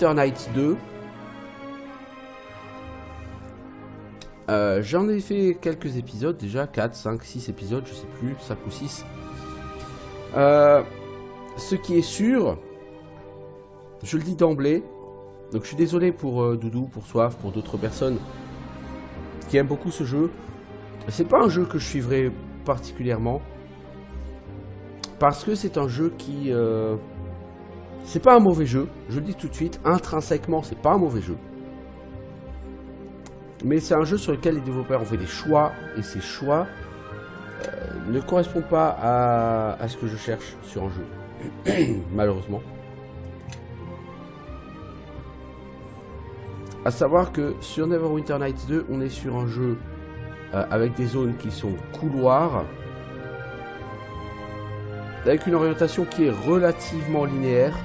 Nights 2. J'en ai fait quelques épisodes déjà, 4, 5, 6 épisodes, je sais plus, 5 ou 6. Ce qui est sûr, je le dis d'emblée, donc je suis désolé pour Doudou, pour Soif, pour d'autres personnes qui aiment beaucoup ce jeu. C'est pas un jeu que je suivrai particulièrement, parce que c'est un jeu qui... c'est pas un mauvais jeu, je le dis tout de suite, intrinsèquement c'est pas un mauvais jeu. Mais c'est un jeu sur lequel les développeurs ont fait des choix, et ces choix ne correspondent pas à ce que je cherche sur un jeu, malheureusement. A savoir que sur Neverwinter Nights 2, on est sur un jeu avec des zones qui sont couloirs, avec une orientation qui est relativement linéaire.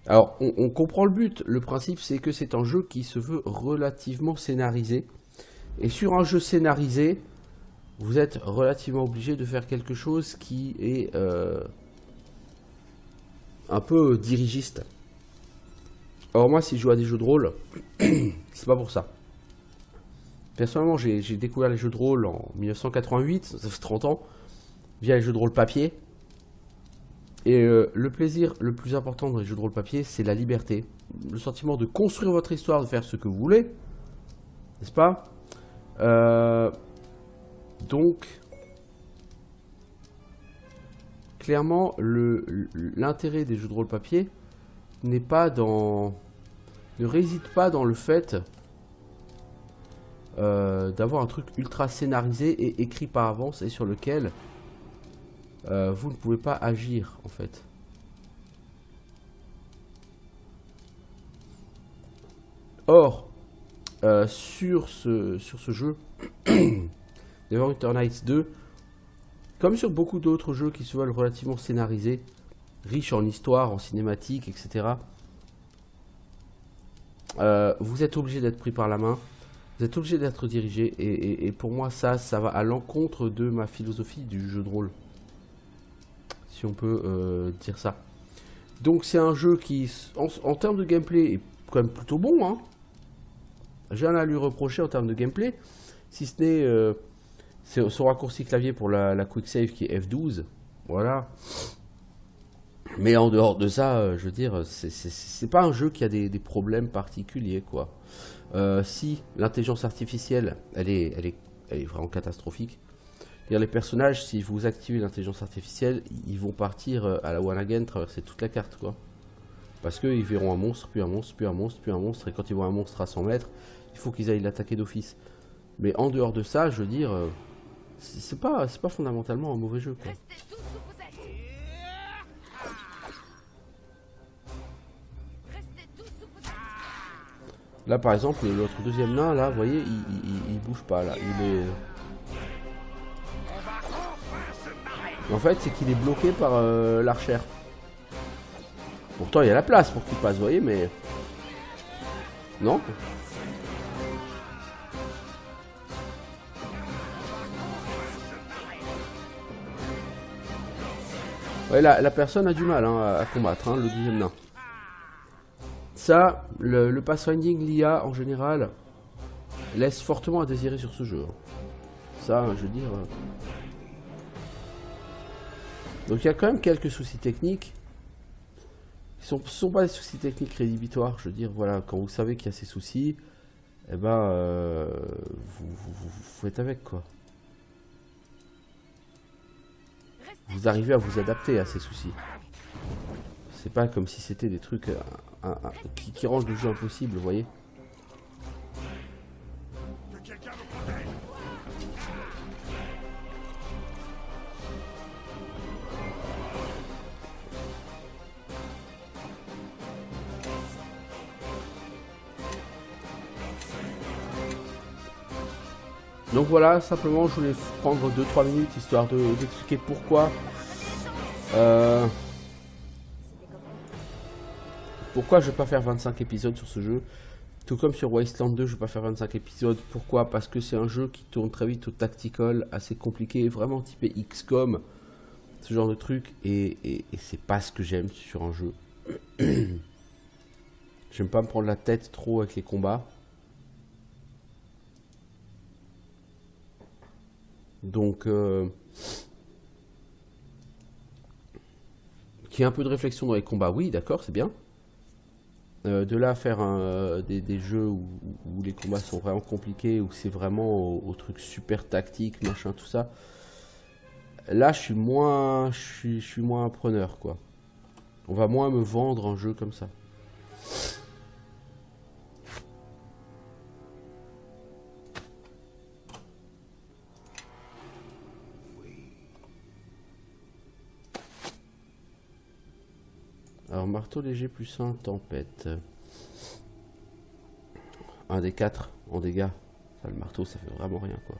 Alors, on comprend le but. Le principe, c'est que c'est un jeu qui se veut relativement scénarisé. Et sur un jeu scénarisé, vous êtes relativement obligé de faire quelque chose qui est un peu dirigiste. Alors moi, si je joue à des jeux de rôle, c'est pas pour ça. Personnellement, j'ai découvert les jeux de rôle en 1988, ça fait 30 ans, via les jeux de rôle papier. Et le plaisir le plus important dans les jeux de rôle papier, c'est la liberté. Le sentiment de construire votre histoire, de faire ce que vous voulez. N'est-ce pas? Donc, clairement, l'intérêt des jeux de rôle papier n'est pas dans... ne réside pas dans le fait d'avoir un truc ultra scénarisé et écrit par avance et sur lequel... vous ne pouvez pas agir en fait. Or, sur ce jeu, Neverwinter Nights 2, comme sur beaucoup d'autres jeux qui se veulent relativement scénarisés, riches en histoire, en cinématique, etc., vous êtes obligé d'être pris par la main, vous êtes obligé d'être dirigé, et pour moi ça va à l'encontre de ma philosophie du jeu de rôle. Si on peut dire ça. Donc c'est un jeu qui, en termes de gameplay, est quand même plutôt bon, hein. J'ai rien à lui reprocher en termes de gameplay, si ce n'est son raccourci clavier pour la quick save qui est F12, voilà. Mais en dehors de ça, je veux dire, c'est pas un jeu qui a des problèmes particuliers, quoi. Si l'intelligence artificielle, elle est vraiment catastrophique. Les personnages, si vous activez l'intelligence artificielle, ils vont partir à la one again, traverser toute la carte, quoi. Parce qu'ils verront un monstre, puis un monstre, puis un monstre, puis un monstre, et quand ils voient un monstre à 100 mètres, il faut qu'ils aillent l'attaquer d'office. Mais en dehors de ça, je veux dire, c'est pas fondamentalement un mauvais jeu, quoi. Là, par exemple, l'autre deuxième nain, là, vous voyez, il bouge pas, là, il est... En fait, c'est qu'il est bloqué par l'archère. Pourtant, il y a la place pour qu'il passe, vous voyez, mais... Non. Ouais, la personne a du mal hein, à combattre, hein, le deuxième nain. Ça, le pathfinding, l'IA, en général, laisse fortement à désirer sur ce jeu. Ça, je veux dire... Donc il y a quand même quelques soucis techniques. Ce ne sont pas des soucis techniques rédhibitoires. Je veux dire, voilà, quand vous savez qu'il y a ces soucis, eh ben, vous faites avec, quoi. Vous arrivez à vous adapter à ces soucis. C'est pas comme si c'était des trucs qui rendent le jeu impossible, vous voyez. Donc voilà, simplement je voulais prendre 2-3 minutes histoire d'expliquer pourquoi je vais pas faire 25 épisodes sur ce jeu. Tout comme sur Wasteland 2, je vais pas faire 25 épisodes. Pourquoi? Parce que c'est un jeu qui tourne très vite au tactical, assez compliqué, vraiment typé XCOM, ce genre de truc, et c'est pas ce que j'aime sur un jeu. J'aime pas me prendre la tête trop avec les combats. Donc, qu'il y ait un peu de réflexion dans les combats, oui, d'accord, c'est bien. De là à faire des jeux où les combats sont vraiment compliqués, où c'est vraiment au truc super tactique, machin, tout ça. Là, je suis moins un preneur, quoi. On va moins me vendre un jeu comme ça. Alors, marteau léger plus 1, tempête. Un des 4 en dégâts. Ça, le marteau, ça fait vraiment rien, quoi.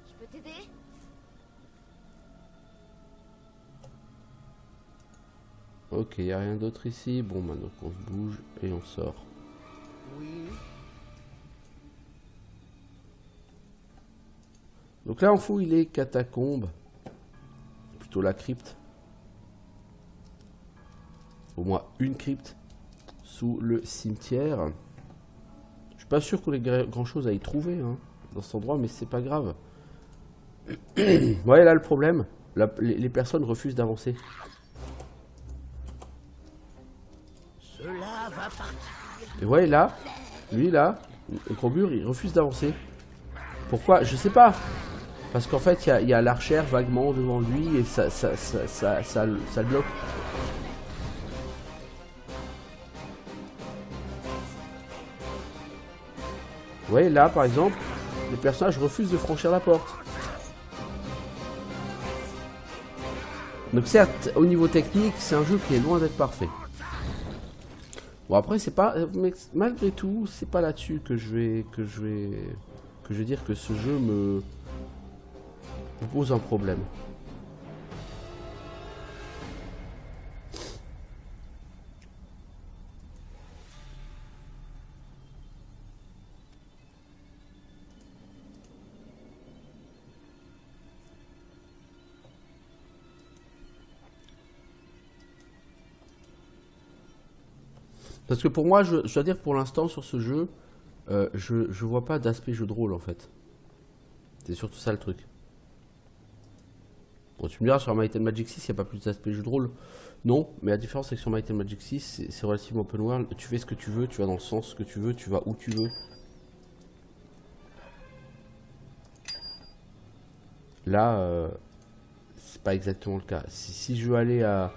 Je peux t'aider? Ok, y a rien d'autre ici. Bon, maintenant qu'on se bouge et on sort. Oui. Donc là, on fouille les catacombes. Plutôt la crypte. Au moins une crypte sous le cimetière. Je suis pas sûr qu'on ait grand chose à y trouver hein, dans cet endroit, mais c'est pas grave. Ouais, là le problème, les personnes refusent d'avancer. Cela va partir. Et ouais, là, lui là, le gros mur, il refuse d'avancer. Pourquoi? Je sais pas. Parce qu'en fait, il y a l'archère vaguement devant lui et ça le bloque. Vous voyez, là, par exemple, les personnages refusent de franchir la porte. Donc certes, au niveau technique, c'est un jeu qui est loin d'être parfait. Bon, après, c'est pas... Mais malgré tout, c'est pas là-dessus que je vais dire que ce jeu me pose un problème. Parce que pour moi, je dois dire pour l'instant sur ce jeu, je vois pas d'aspect jeu de rôle en fait. C'est surtout ça le truc. Bon, tu me diras sur Might and Magic 6, il n'y a pas plus d'aspect jeu de rôle. Non, mais la différence c'est que sur Might and Magic 6, c'est relativement open world. Tu fais ce que tu veux, tu vas dans le sens que tu veux, tu vas où tu veux. Là, c'est pas exactement le cas. Si je veux aller à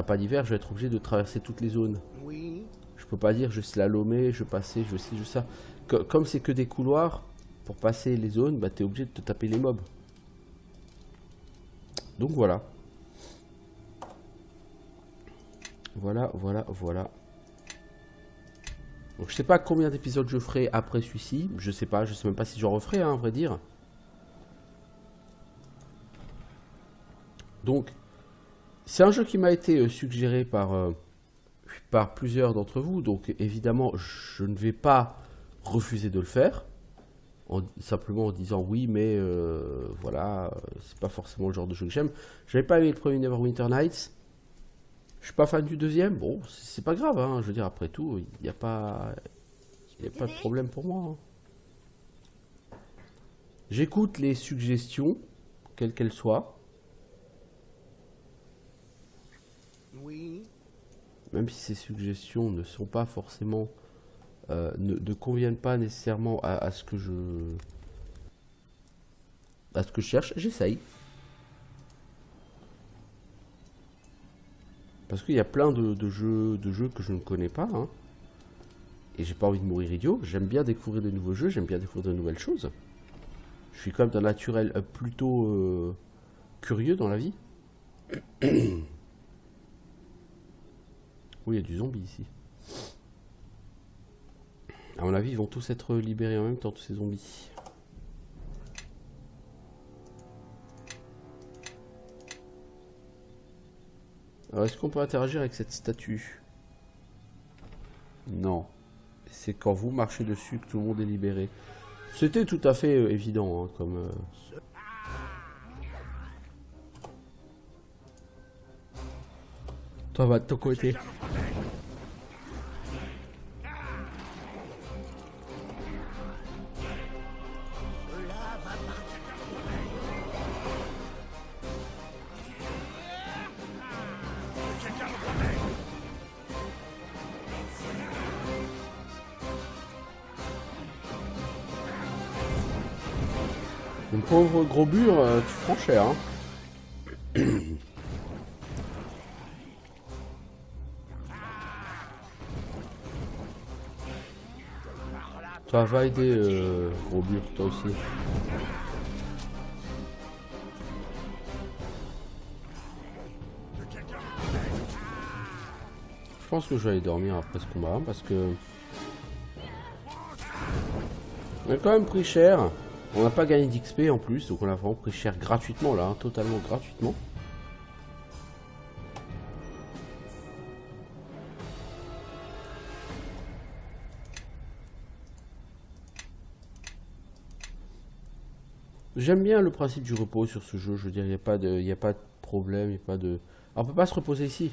pas d'hiver, je vais être obligé de traverser toutes les zones. Oui. Je peux pas dire je slalomer, je passais, je ci, je ça. Comme c'est que des couloirs, pour passer les zones, bah t'es obligé de te taper les mobs. Donc voilà. Voilà. Donc je sais pas combien d'épisodes je ferai après celui-ci. Je sais même pas si j'en referai, hein, à vrai dire. Donc, c'est un jeu qui m'a été suggéré par plusieurs d'entre vous. Donc évidemment, je ne vais pas refuser de le faire. Simplement en disant oui, mais voilà, c'est pas forcément le genre de jeu que j'aime. J'avais pas aimé le premier Neverwinter Nights. Je suis pas fan du deuxième. Bon, c'est pas grave, hein. Je veux dire, après tout, il n'y a pas de problème pour moi. Hein. J'écoute les suggestions, quelles qu'elles soient. Oui. Même si ces suggestions ne sont pas forcément... ne conviennent pas nécessairement à ce que je cherche, j'essaye. Parce qu'il y a plein de jeux que je ne connais pas, hein. Et j'ai pas envie de mourir idiot. J'aime bien découvrir de nouveaux jeux, j'aime bien découvrir de nouvelles choses. Je suis quand même d'un naturel plutôt curieux dans la vie. Oui, il y a du zombie ici. À mon avis, ils vont tous être libérés en même temps, tous ces zombies. Alors, est-ce qu'on peut interagir avec cette statue? Non. C'est quand vous marchez dessus que tout le monde est libéré. C'était tout à fait évident, hein, comme... Toi, va de ton côté. Mon pauvre gros bur, tu prends cher, hein. Toi, va aider gros bur, toi aussi. Je pense que je vais aller dormir après ce combat, hein, parce que... On a quand même pris cher. On n'a pas gagné d'XP en plus, donc on a vraiment pris cher gratuitement là, hein, totalement gratuitement. J'aime bien le principe du repos sur ce jeu, je veux dire, il n'y a pas de problème, il n'y a pas de... Alors, on peut pas se reposer ici.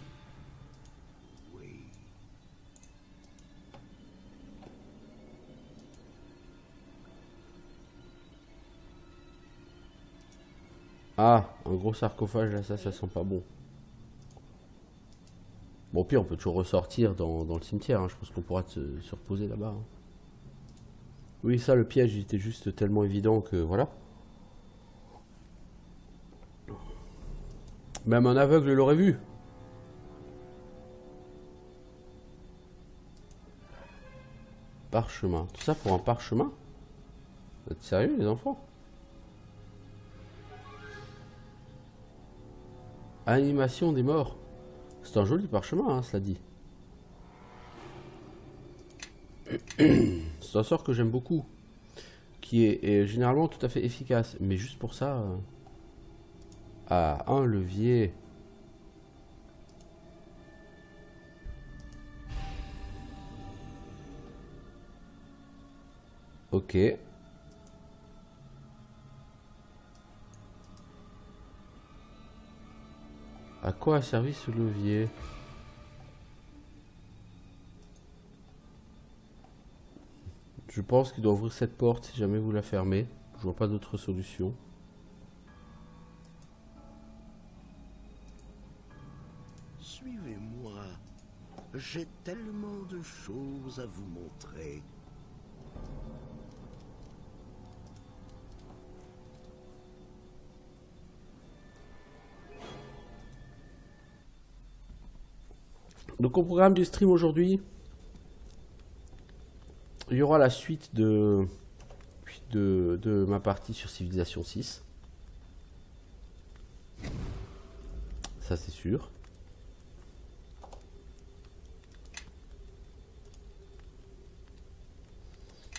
Ah, un gros sarcophage, là, ça sent pas bon. Bon, puis on peut toujours ressortir dans le cimetière, hein. Je pense qu'on pourra se reposer là-bas, hein. Oui, ça, le piège, il était juste tellement évident que, voilà. Même un aveugle l'aurait vu. Parchemin. Tout ça pour un parchemin? Vous êtes sérieux, les enfants? Animation des morts. C'est un joli parchemin, hein, cela dit. C'est un sort que j'aime beaucoup. Qui est généralement tout à fait efficace. Mais juste pour ça... Ah, un levier. Ok. À quoi a servi ce levier? Je pense qu'il doit ouvrir cette porte si jamais vous la fermez. Je vois pas d'autre solution. Suivez-moi. J'ai tellement de choses à vous montrer. Donc au programme du stream aujourd'hui, il y aura la suite de ma partie sur Civilization 6. Ça c'est sûr.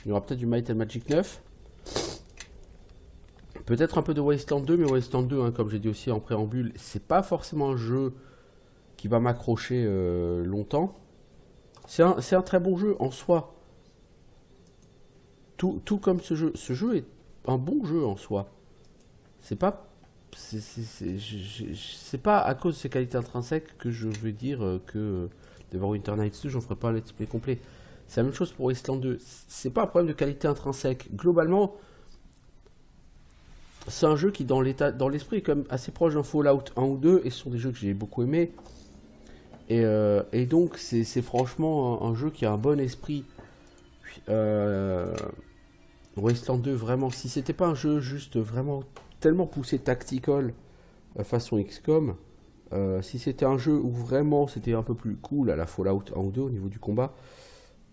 Il y aura peut-être du Might and Magic 9. Peut-être un peu de Wasteland 2, mais Wasteland 2, hein, comme j'ai dit aussi en préambule, c'est pas forcément un jeu qui va m'accrocher longtemps. C'est un très bon jeu en soi. Tout comme ce jeu. Ce jeu est un bon jeu en soi. C'est pas... C'est pas à cause de ses qualités intrinsèques que je vais dire que Neverwinter Nights 2, j'en ferai pas un let's play complet. C'est la même chose pour Wasteland 2. C'est pas un problème de qualité intrinsèque. Globalement, c'est un jeu qui, dans l'esprit, est quand même assez proche d'un Fallout 1 ou 2, et ce sont des jeux que j'ai beaucoup aimés. Et donc, c'est franchement un jeu qui a un bon esprit. Wasteland 2, vraiment, si c'était pas un jeu juste vraiment tellement poussé tactical façon XCOM, si c'était un jeu où vraiment c'était un peu plus cool à la Fallout 1 ou 2 au niveau du combat,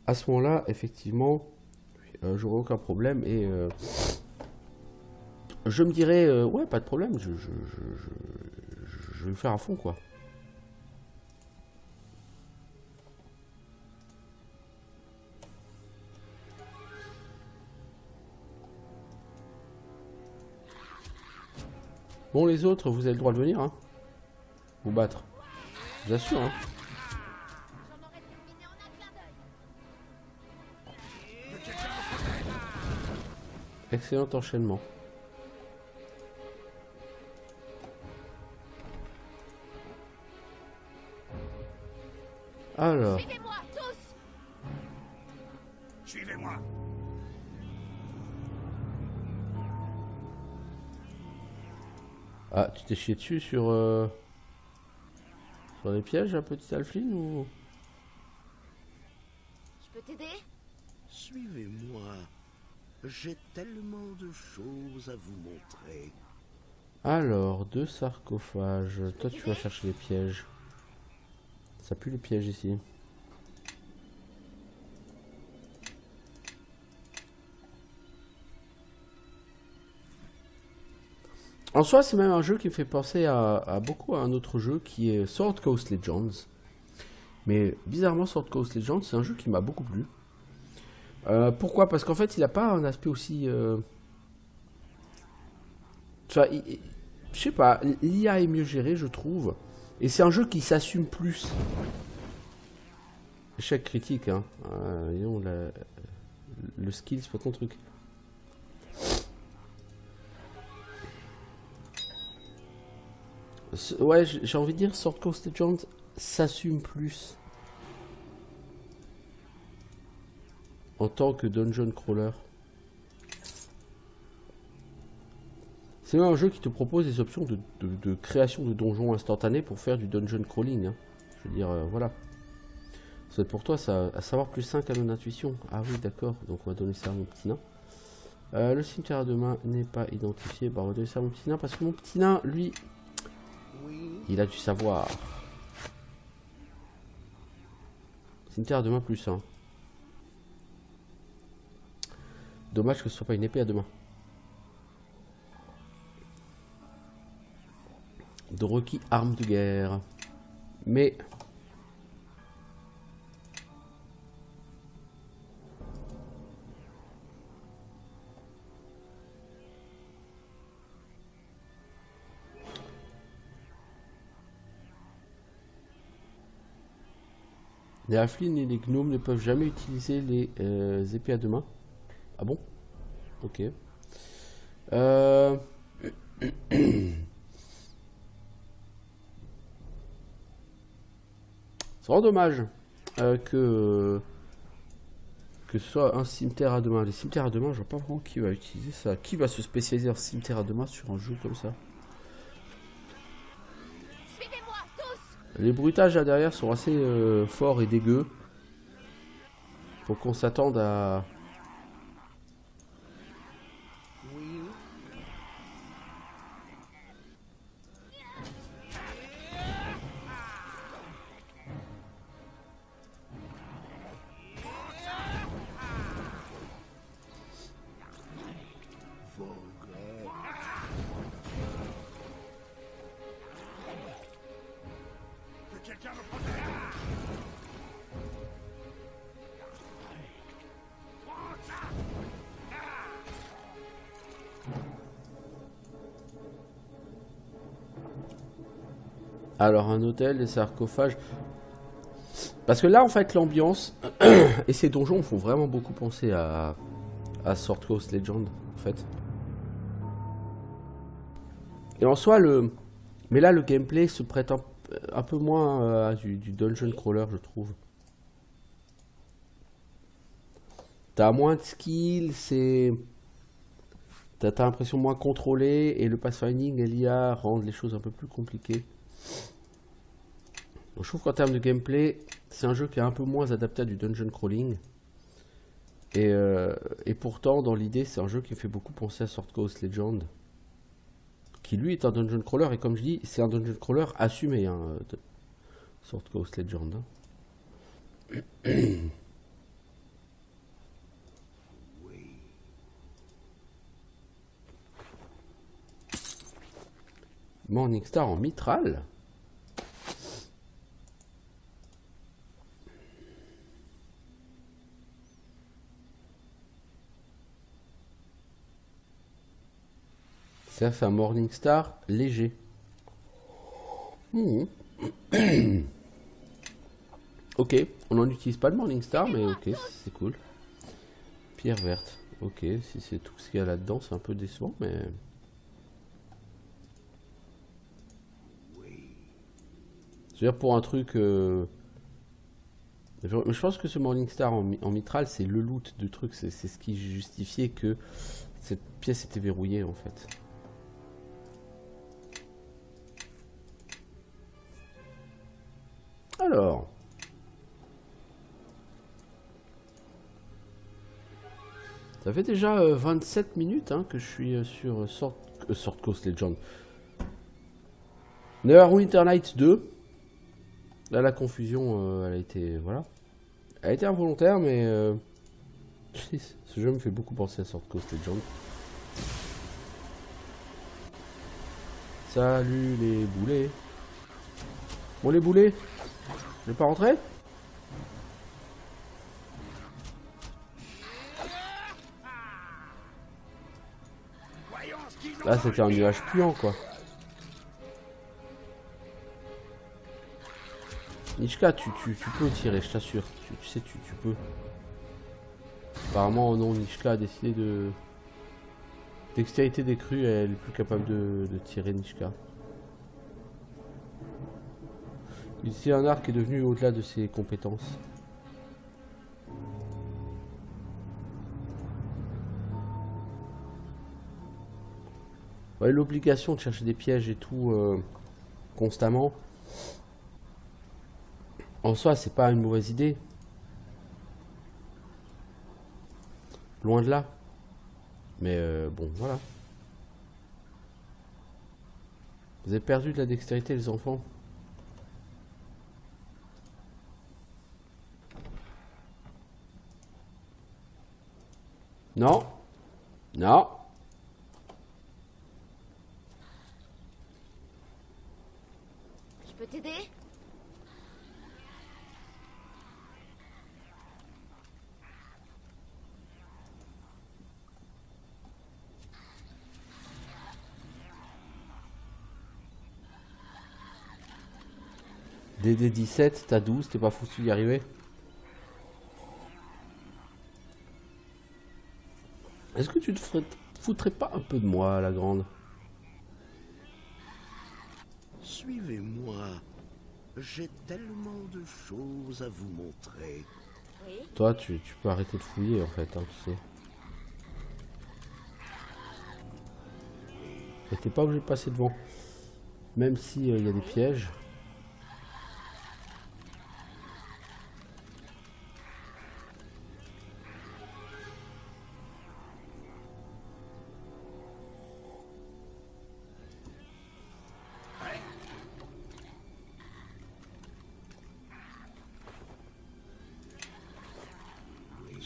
à ce moment-là, effectivement, j'aurais aucun problème et je me dirais, ouais, pas de problème, je vais le faire à fond, quoi. Bon, les autres, vous avez le droit de venir, hein. Vous battre. Je vous assure, hein. J'en aurais terminé en un clin d'œil. Excellent enchaînement. Alors, Suivez-moi, tous. Suivez-moi. ah, tu t'es chié dessus sur les pièges, petit Alfline ou... Je peux t'aider? Suivez-moi. J'ai tellement de choses à vous montrer. Alors, 2 sarcophages. Toi, tu vas chercher les pièges. Ça pue les pièges ici. En soi, c'est même un jeu qui me fait penser à beaucoup à un autre jeu qui est Sword Coast Legends. Mais bizarrement, Sword Coast Legends, c'est un jeu qui m'a beaucoup plu. Pourquoi? Parce qu'en fait, il n'a pas un aspect aussi... Enfin, je sais pas, l'IA est mieux gérée, je trouve. Et c'est un jeu qui s'assume plus. Échec critique, hein. Disons, le skill, c'est pas ton truc. Ouais, j'ai envie de dire, Sword Coast Legends s'assume plus. En tant que dungeon crawler. C'est même un jeu qui te propose des options de création de donjons instantanés pour faire du dungeon crawling. Hein. Je veux dire, voilà. C'est pour toi, ça, à savoir plus 5 à mon intuition. Ah oui, d'accord. Donc on va donner ça à mon petit nain. Le cimetière à deux mains n'est pas identifié. Bah, on va donner ça à mon petit nain parce que mon petit nain, lui, il a du savoir. Cimetière à deux mains plus 1. Dommage que ce soit pas une épée à deux mains. De requis arme de guerre. Mais... les halflings et les gnomes ne peuvent jamais utiliser les épées à deux mains. Ah bon? Ok. C'est vraiment dommage que ce soit un cimetière à deux mains. Les cimetières à deux mains, je vois pas vraiment qui va utiliser ça. Qui va se spécialiser en cimetière à deux mains sur un jeu comme ça? Suivez-moi, tous. Les bruitages là derrière sont assez forts et dégueux. Faut qu'on s'attende à... Alors un hôtel, des sarcophages. Parce que là en fait l'ambiance et ces donjons font vraiment beaucoup penser à Sword Coast Legend en fait. Et en soi mais là le gameplay se prête un peu moins à du dungeon crawler je trouve. T'as moins de skills, t'as l'impression moins contrôlé et le pathfinding et l'IA rendent les choses un peu plus compliquées. Donc, je trouve qu'en termes de gameplay, c'est un jeu qui est un peu moins adapté à du dungeon crawling. Et pourtant, dans l'idée, c'est un jeu qui fait beaucoup penser à Sword Coast Legend. Qui lui est un dungeon crawler, et comme je dis, c'est un dungeon crawler assumé, hein, Sword Coast Legend. Hein. Morningstar en mitral. C'est un Morningstar léger. Ok, on n'en utilise pas de Morningstar, mais ok, c'est cool. Pierre verte. Ok, si c'est tout ce qu'il y a là-dedans, c'est un peu décevant, mais... C'est-à-dire pour un truc Mais je pense que ce Morningstar en mitral, c'est le loot de trucs. C'est ce qui justifiait que cette pièce était verrouillée en fait. Alors. Ça fait déjà 27 minutes hein, que je suis sur Sword Coast Legend. Neverwinter Nights 2. Là, la confusion, elle a été... Voilà. Elle a été involontaire, mais... ce jeu me fait beaucoup penser à Sword Coast Legend. Salut les boulets. Bon, les boulets. Je vais pas rentrer? Là, c'était un nuage puant, quoi. Nishka, tu peux tirer, je t'assure. Tu sais, tu peux. Apparemment, non, Nishka a décidé de... Dextérité des crues, elle est plus capable de tirer Nishka. Ici, un arc est devenu au-delà de ses compétences. Ouais, l'obligation de chercher des pièges et tout constamment. En soi, c'est pas une mauvaise idée. Loin de là. Mais bon, voilà. Vous avez perdu de la dextérité, les enfants. Non. Non. Je peux t'aider? DD 17, t'as 12, t'es pas foutu d'y arriver? Est-ce que tu te foutrais pas un peu de moi, la grande? Suivez-moi. J'ai tellement de choses à vous montrer. Oui. Toi, tu peux arrêter de fouiller, en fait, hein, tu sais. Et t'es pas obligé de passer devant. Même si y a des pièges.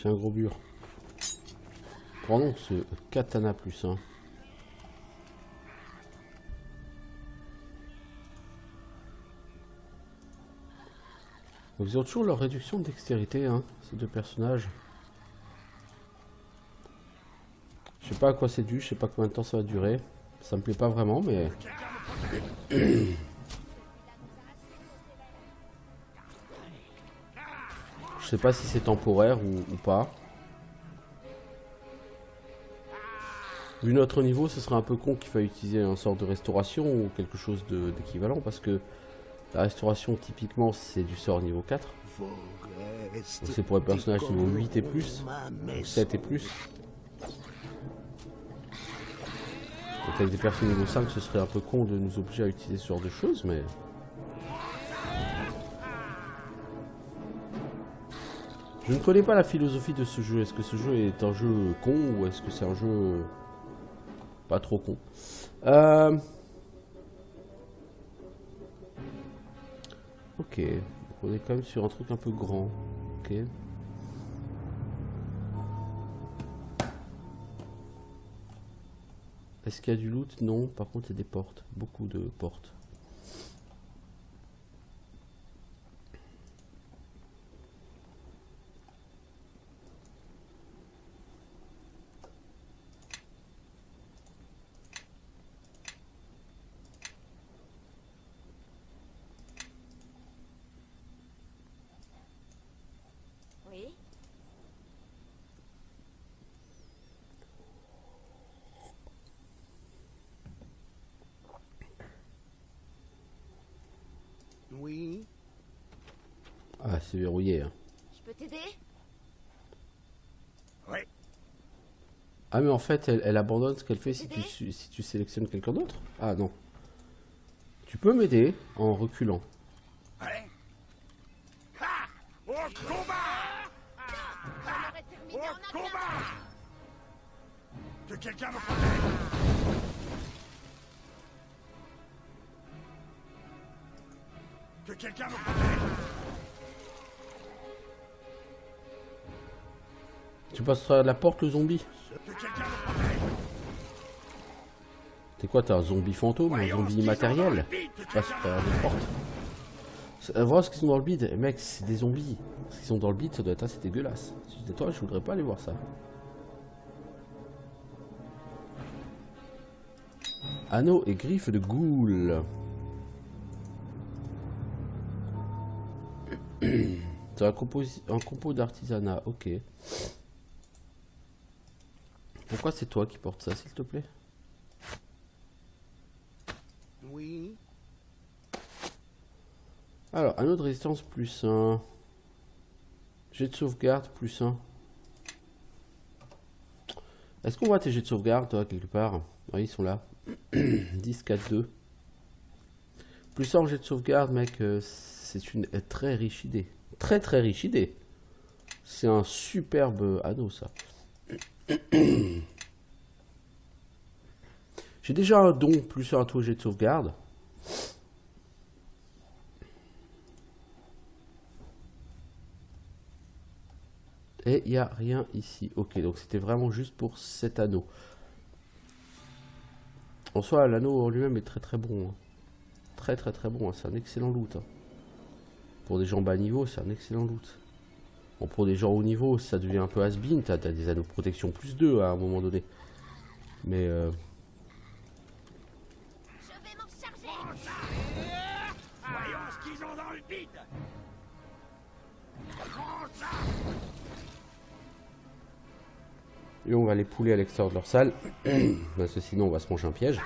C'est un gros bur. Prends donc ce katana plus 1. Donc ils ont toujours leur réduction de dextérité, hein, ces deux personnages. Je sais pas à quoi c'est dû, je sais pas combien de temps ça va durer. Ça me plaît pas vraiment, mais... Je sais pas si c'est temporaire ou pas. Vu notre niveau, ce serait un peu con qu'il faille utiliser un sort de restauration ou quelque chose d'équivalent, parce que la restauration, typiquement, c'est du sort niveau 4. Donc c'est pour les personnages niveau 8 et plus, ou 7 et plus. Donc avec des personnes niveau 5, ce serait un peu con de nous obliger à utiliser ce genre de choses, mais... Je ne connais pas la philosophie de ce jeu. Est-ce que ce jeu est un jeu con ou est-ce que c'est un jeu pas trop con? Ok, on est quand même sur un truc un peu grand. Ok. Est-ce qu'il y a du loot? Non, par contre il y a des portes. Beaucoup de portes. Oui. Oui. Ah, c'est verrouillé. Hein. peux t'aider? Oui. Ah mais en fait elle abandonne ce qu'elle fait si tu sélectionnes quelqu'un d'autre. Ah non. Tu peux m'aider en reculant. Ouais. Ha! Au combat! On aurait terminé en un Combat! clin Que quelqu'un me protège! Que quelqu'un me protège! Tu passes à travers la porte le zombie. Que quelqu'un me protège! T'es quoi, t'as un zombie fantôme, un Voyons zombie ce qu'ils ont dans immatériel? le bide, Tu que passes à quelqu'un- travers des portes. Voir ce qu'ils sont dans le bide. Mec, c'est des zombies. Ce qu'ils sont dans le bide, ça doit être assez dégueulasse. Si j'étais toi, je voudrais pas aller voir ça. Anneau et griffes de ghoul. C'est un compo d'artisanat, ok. Pourquoi c'est toi qui portes ça, s'il te plaît? Oui. Alors, anneau de résistance plus 1. Jet de sauvegarde plus 1. Est-ce qu'on voit tes jets de sauvegarde, toi, quelque part? Oui, ils sont là. 10, 4, 2. Plus 1 jet de sauvegarde, mec, c'est une très riche idée. Très très riche idée. C'est un superbe anneau, ça. J'ai déjà un don plus un taux jet de sauvegarde. Et il n'y a rien ici. Ok, donc c'était vraiment juste pour cet anneau. En soi, l'anneau en lui-même est très très bon. Hein. Très très très bon. Hein. C'est un excellent loot. Hein. Pour des gens bas niveau, c'est un excellent loot. Bon, pour des gens haut niveau, ça devient un peu has-been. T'as des anneaux de protection plus 2 à un moment donné. Mais Je vais m'en charger. Voyons ce qu'ils ont dans le bide! Prends ça! et on va les pouler à l'extérieur de leur salle. Parce que sinon, on va se manger un piège.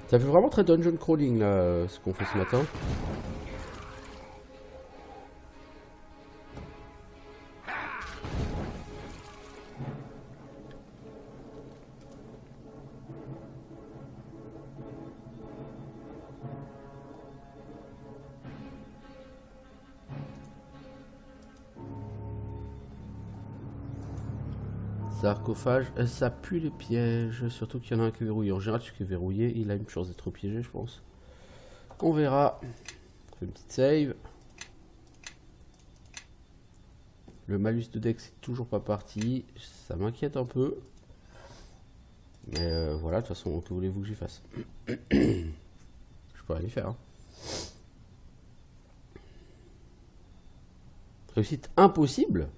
Ça fait vraiment très dungeon crawling là, ce qu'on fait ce matin. Sarcophage, ça pue les pièges, surtout qu'il y en a un qui est verrouillé. En général, celui qui est verrouillé, il a une chance d'être piégé, je pense. On verra. On fait une petite save. Le malus de deck, c'est toujours pas parti. Ça m'inquiète un peu. Mais voilà, de toute façon, que voulez-vous que j'y fasse? Je peux rien y faire. Hein. Réussite impossible.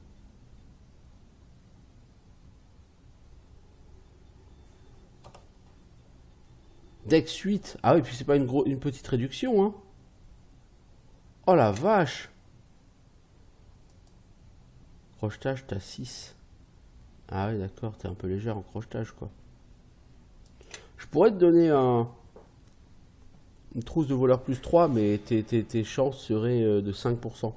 Deck 8. Ah oui, puis c'est pas une petite réduction, hein. Oh la vache. Crochetage, t'as 6. Ah oui, d'accord, t'es un peu légère en crochetage, quoi. Je pourrais te donner une trousse de voleur plus 3, mais tes chances seraient de 5%.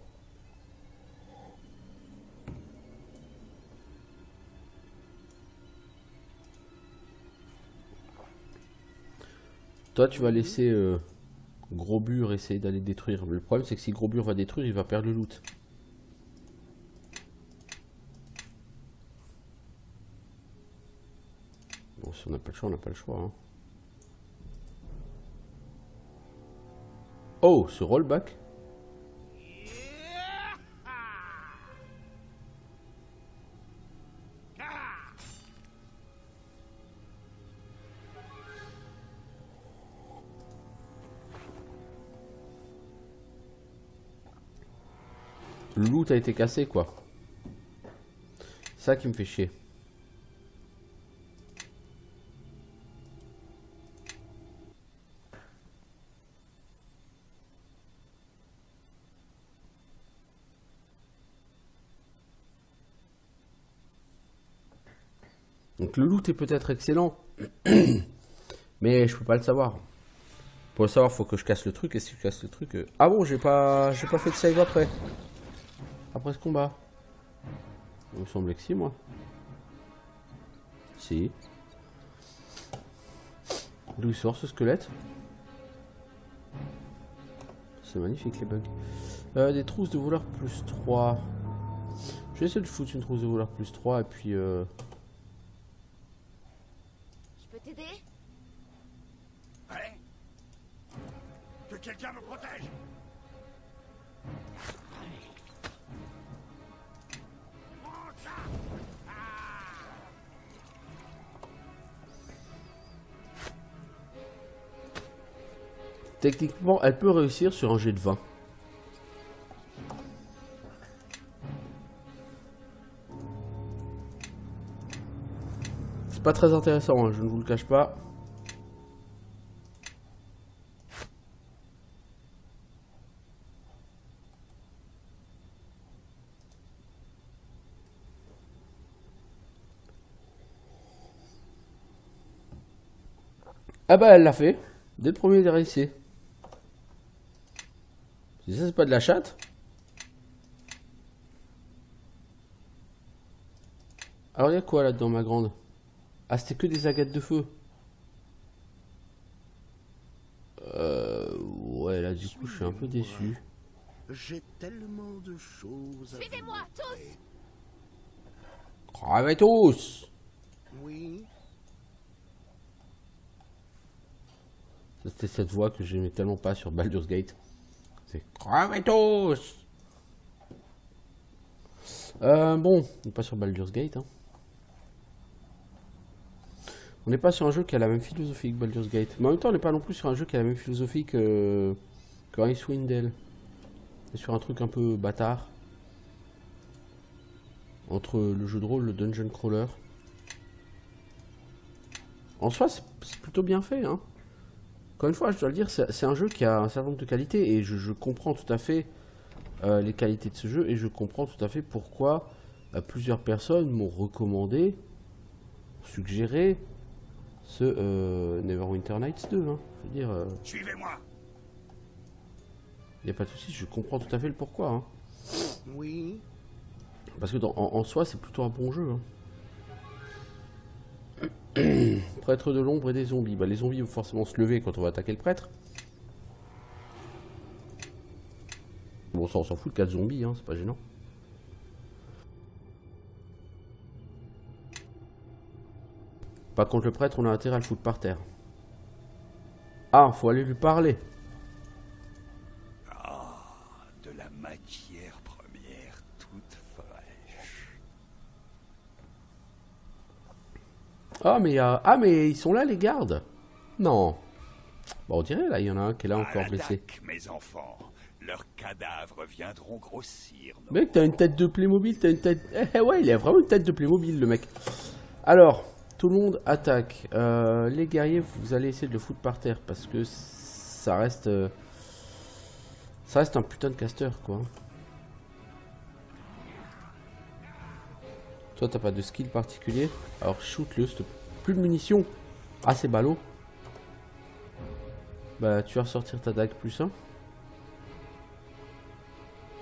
Toi, tu vas laisser Gros Bur essayer d'aller détruire. Le problème, c'est que si Gros Bur va détruire, il va perdre le loot. Bon, si on n'a pas le choix, on n'a pas le choix. Hein. Oh, ce rollback. Le loot a été cassé, quoi. C'est ça qui me fait chier. Donc le loot est peut-être excellent, mais je peux pas le savoir. Pour le savoir, faut que je casse le truc. Et si je casse le truc... Ah bon, j'ai pas fait de save après. Après ce combat. Il me semblait que si, moi. Si. D'où il sort ce squelette? C'est magnifique les bugs. Des trousses de voleurs plus 3. Je vais essayer de foutre une trousse de voleurs plus 3 et puis... Je peux t'aider? Ouais. Que quelqu'un me protège. Prends ça. Techniquement, elle peut réussir sur un jet de 20. C'est pas très intéressant, hein, je ne vous le cache pas. Ah bah elle l'a fait, dès le premier essai. Si ça c'est pas de la chatte. Alors il y a quoi là-dedans ma grande? Ah c'était que des agates de feu. Ouais là du coup je suis un peu déçu. J'ai tellement de choses à vous Suivez-moi, tous! montrer. Crevez tous! Oui, C'était cette voix que j'aimais tellement pas sur Baldur's Gate. C'est crevez tous! Bon, on n'est pas sur Baldur's Gate. Hein. On n'est pas sur un jeu qui a la même philosophie que Baldur's Gate. Mais en même temps, on n'est pas non plus sur un jeu qui a la même philosophie que Icewind Dale. On est sur un truc un peu bâtard. Entre le jeu de rôle, le dungeon crawler. En soi, c'est plutôt bien fait. Hein. Encore une fois, je dois le dire, c'est un jeu qui a un certain nombre de qualités. Et je comprends tout à fait les qualités de ce jeu. Et je comprends tout à fait pourquoi plusieurs personnes m'ont recommandé, suggéré ce Neverwinter Nights 2. Hein. Je veux dire, Suivez-moi. il n'y a pas de souci, je comprends tout à fait le pourquoi. Hein. oui, Parce que en soi, c'est plutôt un bon jeu. Hein. Prêtre de l'ombre et des zombies. Bah, les zombies vont forcément se lever quand on va attaquer le prêtre. Bon, ça, on s'en fout de 4 zombies, hein, c'est pas gênant. Par contre, le prêtre, on a intérêt à le foutre par terre. Ah, faut aller lui parler. De la matière première toute fraîche. Mais ils sont là, les gardes. Non. Bon, on dirait, là, il y en a un qui est là encore blessé. L'attaque, mes enfants. Leurs cadavres viendront grossir. Mec, t'as une tête de Playmobil, t'as une tête... ouais, il a vraiment une tête de Playmobil, le mec. Alors, tout le monde attaque. Les guerriers, vous allez essayer de le foutre par terre, parce que ça reste... ça reste un putain de caster, quoi. Toi, t'as pas de skill particulier. Alors, shoot-le, s'il te plaît. Plus de munitions. Ah, c'est ballot. Bah, tu vas ressortir ta dague plus 1.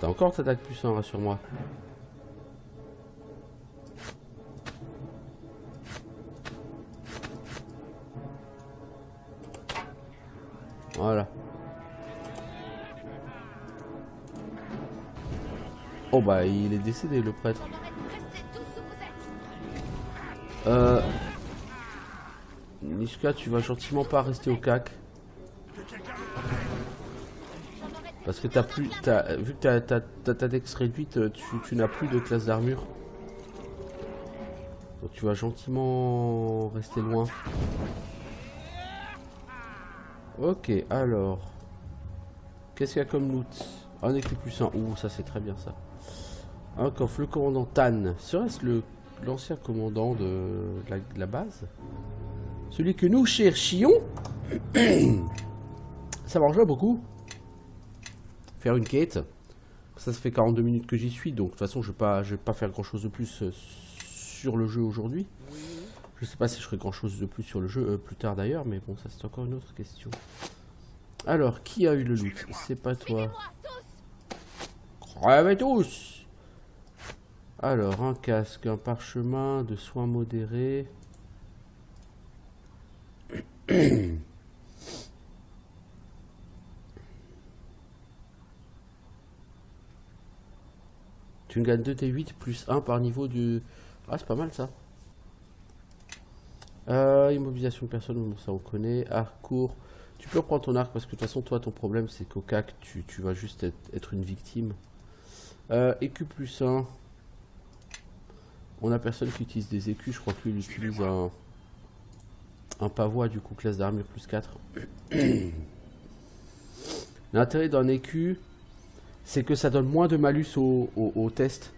T'as encore ta dague plus 1, rassure-moi. Voilà. Oh bah il est décédé le prêtre. On aurait dû rester tous où vous êtes. Niska, tu vas gentiment pas rester au cac. Parce que t'as plus. Vu que t'as ta dex réduite, tu n'as plus de classe d'armure. Donc tu vas gentiment rester loin. Ok, alors. Qu'est-ce qu'il y a comme loot? Un écrit plus 1. Ouh, ça c'est très bien ça. Un coffre, le commandant Tan. Serait-ce l'ancien commandant de la base? Celui que nous cherchions? Ça marcherait beaucoup. Faire une quête. Ça fait 42 minutes que j'y suis, donc de toute façon je vais pas faire grand chose de plus sur le jeu aujourd'hui. Je sais pas si je ferai grand chose de plus sur le jeu plus tard d'ailleurs, mais bon, ça c'est encore une autre question. Alors, qui a eu le loot? C'est pas toi. Suivez-moi, tous. Crevez tous! Alors, un casque, un parchemin de soins modérés. Tu gagnes 2 T8 plus 1 par niveau du... Ah, c'est pas mal ça. Immobilisation de personne, bon, ça on connaît. Arc court. Tu peux reprendre ton arc parce que de toute façon, toi, ton problème, c'est qu'au CAC, tu vas juste être une victime. Écu plus 1. On a personne qui utilise des écus. Je crois que lui, il utilise un pavois, du coup, classe d'armure plus 4. L'intérêt d'un écu, c'est que ça donne moins de malus au test.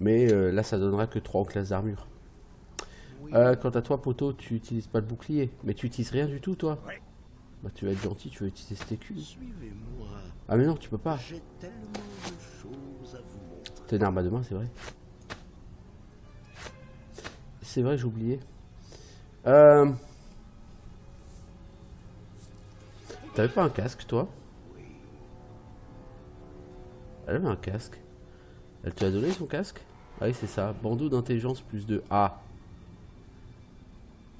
Mais là, ça donnera que 3 en classe d'armure. Oui, Quant à toi, Poto, tu utilises pas de bouclier. Mais tu utilises rien du tout, toi. Ouais. Bah, tu vas être gentil, tu vas utiliser cet écu. suivez-moi. Ah, mais non, tu peux pas. J'ai tellement de choses à vous montrer. T'as une arme à deux mains, c'est vrai. C'est vrai, j'ai oublié. T'avais pas un casque, toi? Elle avait un casque. Elle te l'a donné, son casque? Ah oui, c'est ça. Bandeau d'intelligence plus 2. Ah.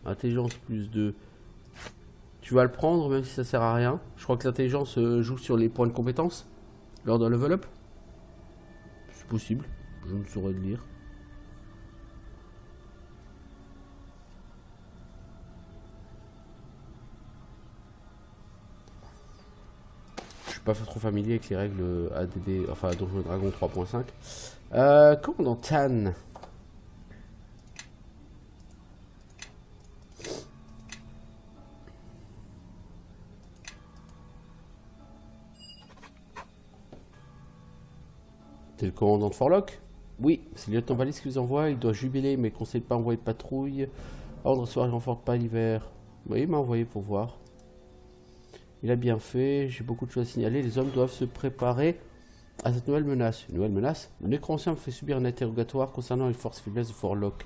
Intelligence plus 2. Tu vas le prendre, même si ça sert à rien. Je crois que l'intelligence joue sur les points de compétence lors d'un level up. C'est possible. Je ne saurais le lire. Je suis pas trop familier avec les règles ADD, enfin Donjons et Dragons 3.5. Commandant Tan. T'es le commandant de Forlock? Oui, c'est le lieutenant Valis qui vous envoie. Il doit jubiler, mais conseille de pas envoyer de patrouille. Ordre soir, il renforce pas l'hiver. Oui, il m'a envoyé pour voir. Il a bien fait, j'ai beaucoup de choses à signaler. Les hommes doivent se préparer à cette nouvelle menace. Une nouvelle menace? Le nécromancien me fait subir un interrogatoire concernant les forces faiblesses de Forlock.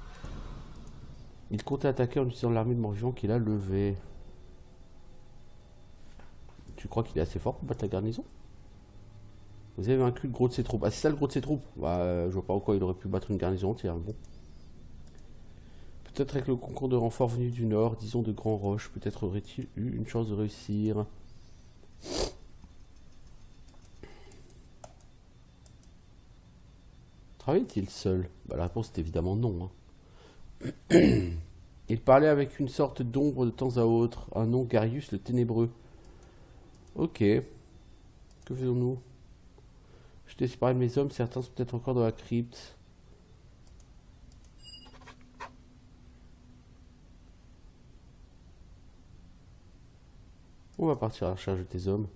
Il comptait attaquer en utilisant l'armée de mort-vivant qu'il a levée. Tu crois qu'il est assez fort pour battre la garnison? Vous avez vaincu le gros de ses troupes. Ah, c'est ça le gros de ses troupes? Bah, je vois pas en quoi il aurait pu battre une garnison entière. Bon. Peut-être avec le concours de renfort venu du nord, disons de Grand Roche, peut-être aurait-il eu une chance de réussir. Travaille-t-il seul? Bah, la réponse est évidemment non. Il parlait avec une sorte d'ombre de temps à autre, un nom Garius le Ténébreux. Ok. Que faisons-nous? Je t'ai séparé de mes hommes, certains sont peut-être encore dans la crypte. On va partir à la recherche de tes hommes.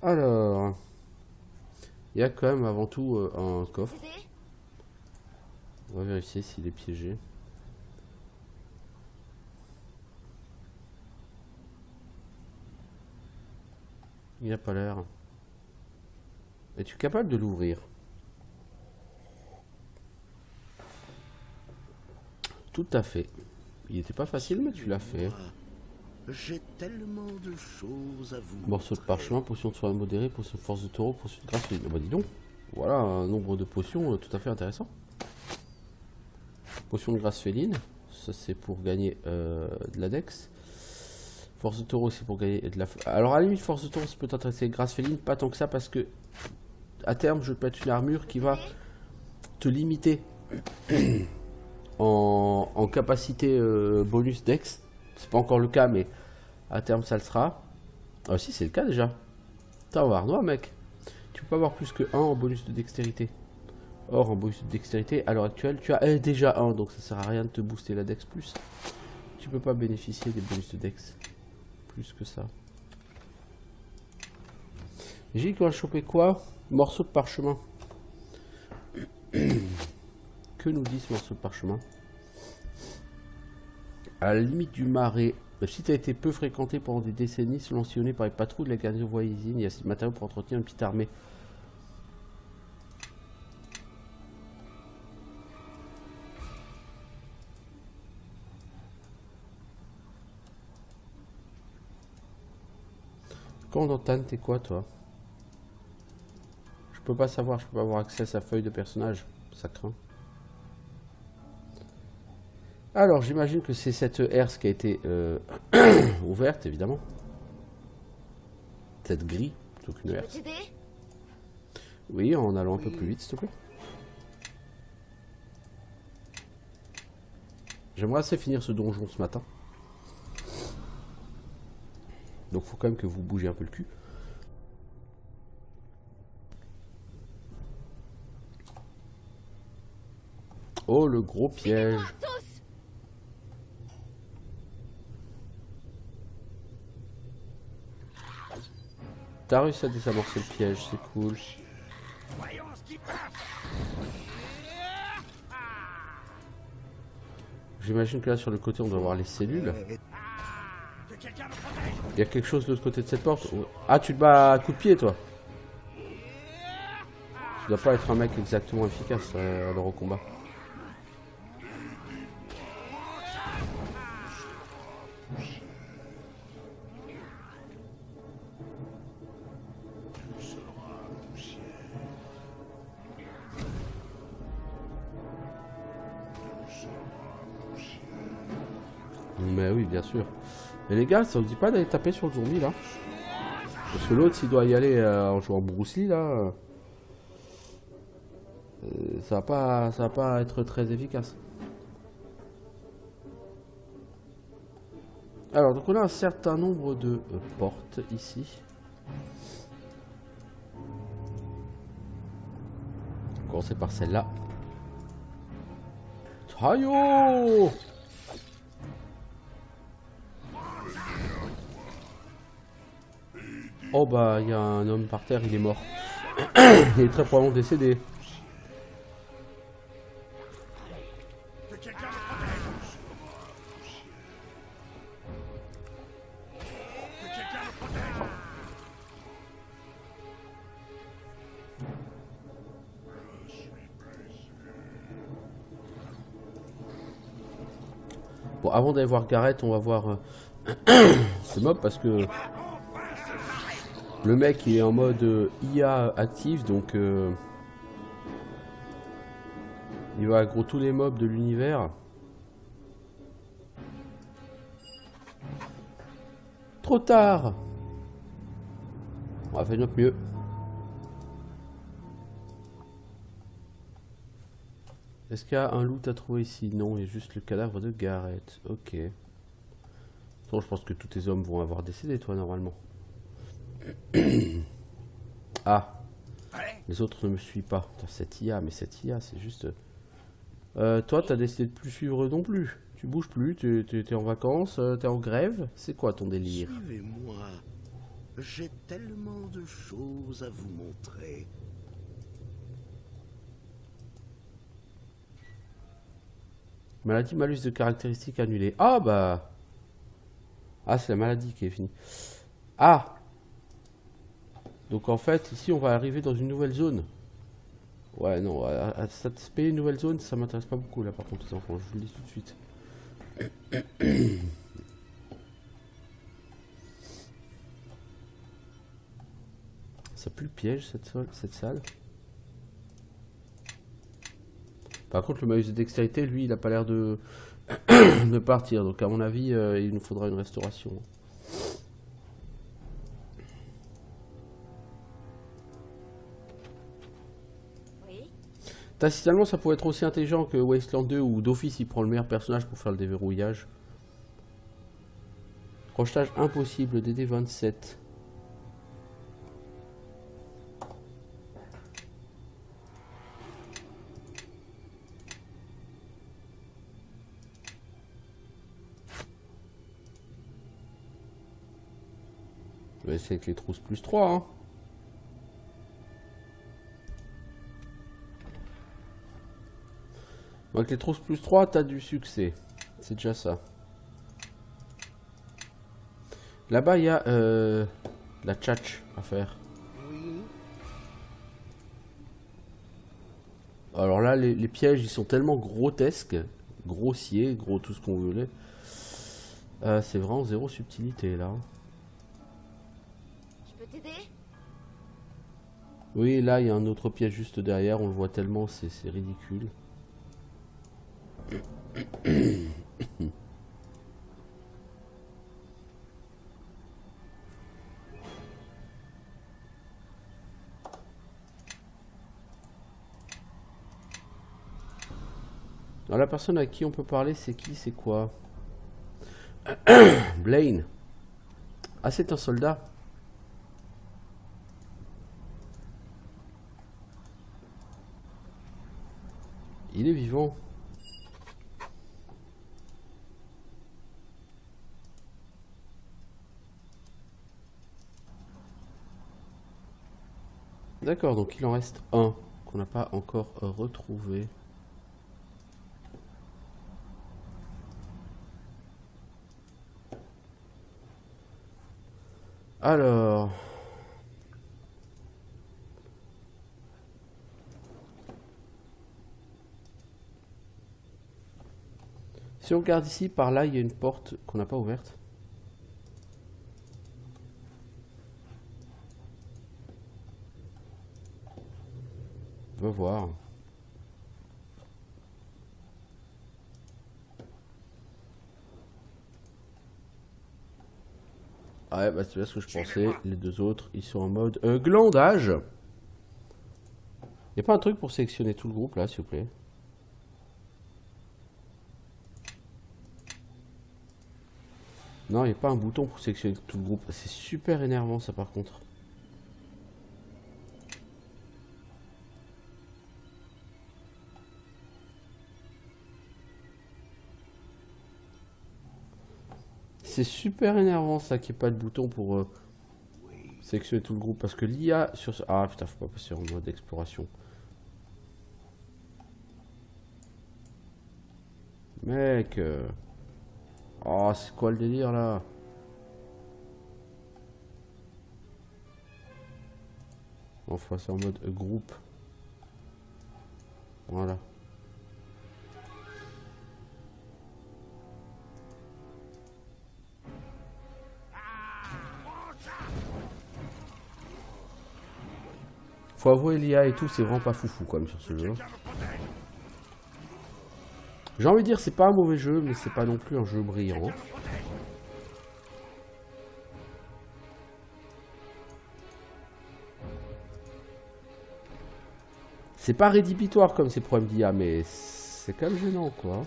Alors, il y a quand même avant tout un coffre. Aider? On va vérifier s'il est piégé. Il n'a pas l'air. Es-tu capable de l'ouvrir? Tout à fait. Il n'était pas facile, mais tu l'as fait. J'ai tellement de choses à vous Morceau de parchemin, potion de soin modéré, potion de force de taureau, potion de grâce féline. Bah dis donc, voilà un nombre de potions tout à fait intéressant. Potion de grâce féline, ça c'est pour gagner de la dex. Force de taureau c'est pour gagner de la... Alors à la limite force de taureau ça peut t'intéresser. Grâce féline pas tant que ça parce que à terme je peux être une armure qui va te limiter en capacité bonus dex. C'est pas encore le cas mais à terme ça le sera. Ah si c'est le cas déjà. T'as voir non mec. Tu peux pas avoir plus que 1 en bonus de dextérité. Or en bonus de dextérité à l'heure actuelle tu as déjà 1 donc ça sert à rien de te booster la dex plus. Tu peux pas bénéficier des bonus de dex plus que ça. J'ai dit qu'on va choper quoi? Morceau de parchemin. Que nous dit ce morceau de parchemin? À la limite du marais, le site a été peu fréquenté pendant des décennies, selon sillonné par les patrouilles de la garnison voisine. Il y a ce matériau pour entretenir une petite armée. Candantan, t'es quoi toi? Je peux pas savoir, je peux pas avoir accès à sa feuille de personnage. Ça craint. Alors j'imagine que c'est cette herse qui a été ouverte évidemment. Cette grille plutôt qu'une Je peux herse. t'aider? Oui, en allant un peu plus vite s'il te plaît. J'aimerais assez finir ce donjon ce matin. Donc faut quand même que vous bougez un peu le cul. Oh le gros piège. Tous! T'as réussi à désamorcer le piège, c'est cool. J'imagine que là sur le côté on doit avoir les cellules. Il y a quelque chose de l'autre côté de cette porte. Ah tu te bats à coup de pied toi. Tu dois pas être un mec exactement efficace alors au combat. Mais oui, bien sûr. Mais les gars, ça vous dit pas d'aller taper sur le zombie là? Parce que l'autre, s'il doit y aller en jouant Bruce Lee là, ça va pas être très efficace. Alors, donc on a un certain nombre de portes ici. On va commencer par celle-là. Tayo! Oh bah il y a un homme par terre, il est mort. Il est très probablement décédé. Bon, avant d'aller voir Gareth, on va voir ce mob parce que le mec il est en mode IA actif, donc il va aggro tous les mobs de l'univers. Trop tard. On va faire notre mieux. Est-ce qu'il y a un loot à trouver ici? Non, il y a juste le cadavre de Gareth. Ok. Bon, je pense que tous tes hommes vont avoir décédé, toi, normalement. Ah. Les autres ne me suivent pas. Putain, cette IA, mais cette IA, c'est juste... toi, t'as décidé de plus suivre non plus. Tu bouges plus, t'es en vacances, t'es en grève. C'est quoi ton délire? Suivez-moi. J'ai tellement de choses à vous montrer. Maladie, malus de caractéristiques annulées. Ah bah... Ah, c'est la maladie qui est finie. Ah! Donc en fait, ici, on va arriver dans une nouvelle zone. Ouais, non, à cette payer une nouvelle zone, ça m'intéresse pas beaucoup, là, par contre, les enfants. Je vous le dis tout de suite. Ça pue le piège, cette salle. Par contre, le malus de dextérité, lui, il a pas l'air de... de partir. Donc, à mon avis, il nous faudra une restauration. Oui. Tacitalement, ça pourrait être aussi intelligent que Wasteland 2 où d'office il prend le meilleur personnage pour faire le déverrouillage. Crochetage impossible, DD27. On va essayer avec les trousses plus 3. Hein. Avec les trousses plus 3, t'as du succès. C'est déjà ça. Là-bas, il y a la tchatch à faire. Oui. Alors là, les pièges, ils sont tellement grotesques. Grossiers, gros, tout ce qu'on voulait. C'est vraiment zéro subtilité, là. t'aider? Oui, là, il y a un autre piège juste derrière. On le voit tellement, c'est ridicule. Alors, la personne à qui on peut parler, c'est qui? C'est quoi? Blaine. Ah, c'est un soldat. Il est vivant. D'accord, donc il en reste un qu'on n'a pas encore retrouvé. Alors... Si on regarde ici, par là, il y a une porte qu'on n'a pas ouverte. On va voir. Ah ouais, bah c'est bien ce que je pensais. Les deux autres, ils sont en mode glandage. Y a pas un truc pour sélectionner tout le groupe là, s'il vous plaît? Non, y a pas un bouton pour sélectionner tout le groupe. C'est super énervant ça par contre. C'est super énervant ça qu'il n'y ait pas de bouton pour sélectionner tout le groupe. Parce que l'IA sur ce... Ah putain, faut pas passer en mode exploration. Mec. Oh, c'est quoi le délire là? On va passer en mode groupe. Voilà. Faut avouer l'IA et tout, c'est vraiment pas foufou quand même sur ce jeu. J'ai envie de dire c'est pas un mauvais jeu, mais c'est pas non plus un jeu brillant. C'est pas rédhibitoire comme ces problèmes d'IA, mais c'est quand même gênant quoi.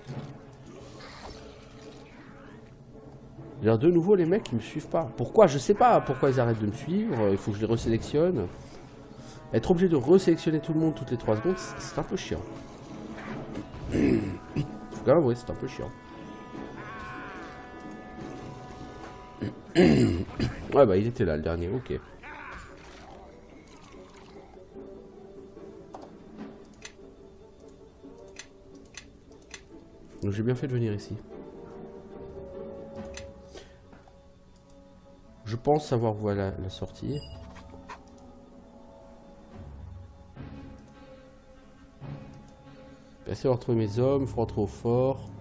D'ailleurs, de nouveau les mecs ils me suivent pas. Pourquoi? Je sais pas pourquoi ils arrêtent de me suivre, il faut que je les resélectionne. Être obligé de resélectionner tout le monde toutes les 3 secondes, c'est un peu chiant. Faut quand même avouer, c'est un peu chiant. Ouais bah il était là le dernier, ok. Donc j'ai bien fait de venir ici. Je pense savoir voir la sortie. Essayer de retrouver mes hommes, il faut rentrer au fort.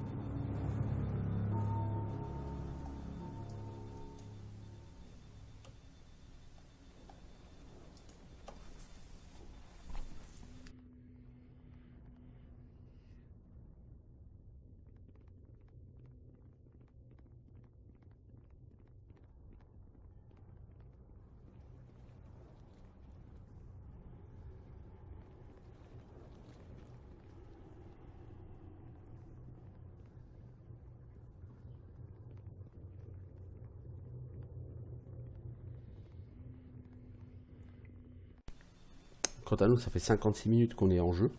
Quant à nous, ça fait 56 minutes qu'on est en jeu.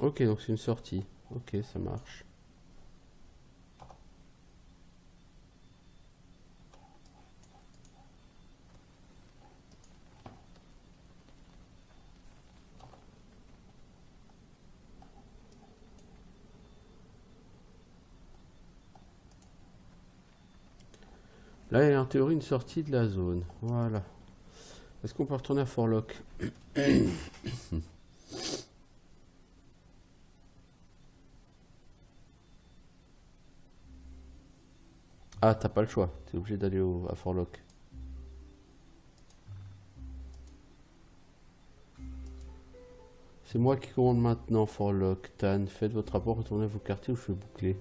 Ok, donc c'est une sortie. Ok, ça marche. Là, il y a en théorie une sortie de la zone. Voilà. Est-ce qu'on peut retourner à Forlock? Ah, t'as pas le choix. T'es obligé d'aller à Forlock. C'est moi qui commande maintenant, Forlock. Tan, faites votre rapport, retournez à vos quartiers ou je fais boucler.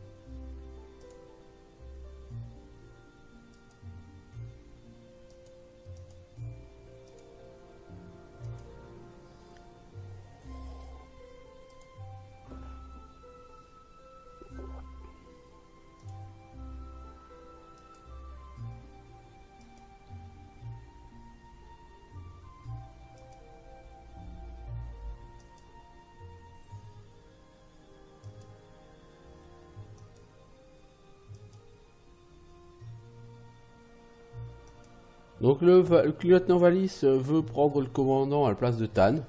Donc le lieutenant Valis veut prendre le commandant à la place de Tan.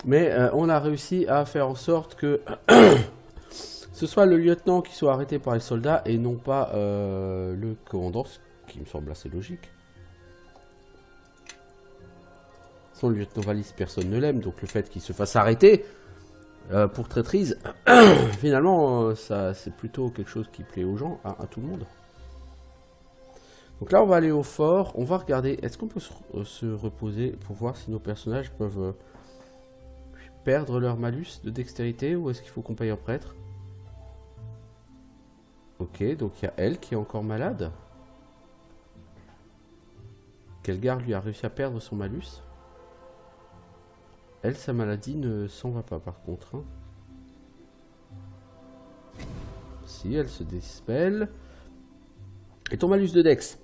Mais on a réussi à faire en sorte que ce soit le lieutenant qui soit arrêté par les soldats et non pas le commandant, ce qui me semble assez logique. Sans le lieutenant Valis, personne ne l'aime, donc le fait qu'il se fasse arrêter pour traîtrise, finalement, ça c'est plutôt quelque chose qui plaît aux gens, à tout le monde. Donc là, on va aller au fort, on va regarder, est-ce qu'on peut se reposer pour voir si nos personnages peuvent perdre leur malus de dextérité ou est-ce qu'il faut qu'on paye un prêtre? Ok, donc il y a elle qui est encore malade. Kelgar lui a réussi à perdre son malus. Elle, sa maladie ne s'en va pas par contre. Hein. Si, elle se dispelle. Et ton malus de dex?